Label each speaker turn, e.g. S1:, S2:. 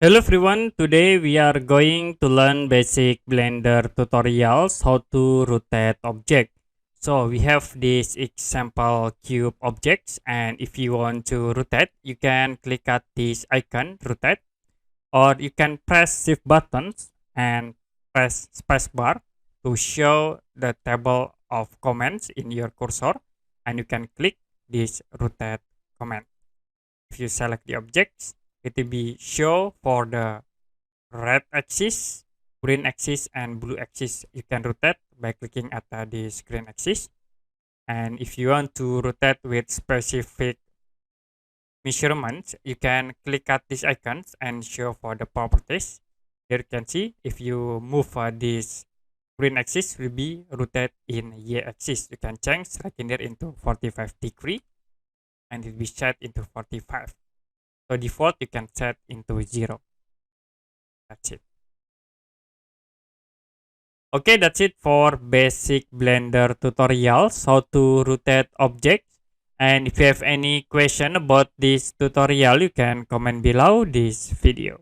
S1: Hello everyone, today we are going to learn basic Blender tutorials how to rotate object. So we have this example cube objects, and if you want to rotate, you can click at this icon rotate, or you can press shift buttons and press spacebar to show the table of commands in your cursor, and you can click this rotate command. If you select the objects, it will be show for the red axis, green axis, and blue axis. You can rotate by clicking at this green axis. And if you want to rotate with specific measurements, you can click at these icons and show for the properties. Here you can see if you move this green axis will be rotate in Y axis. You can change like in there into 45 degree and it will be set into 45. So default you can set into 0. That's it. Okay, that's it for basic Blender tutorials, how to rotate objects. And if you have any question about this tutorial, you can comment below this video.